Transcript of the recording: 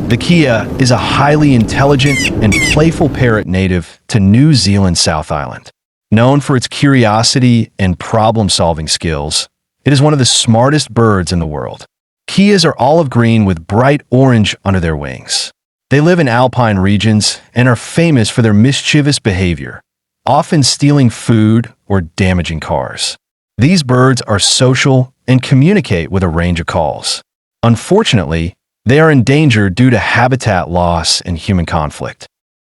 The Kia is a highly intelligent and playful parrot native to New Zealand's South Island. Known for its curiosity and problem-solving skills, it is one of the smartest birds in the world. Kias are olive green with bright orange under their wings. They live in alpine regions and are famous for their mischievous behavior, often stealing food or damaging cars. These birds are social and communicate with a range of calls. Unfortunately, they are endangered due to habitat loss and human conflict.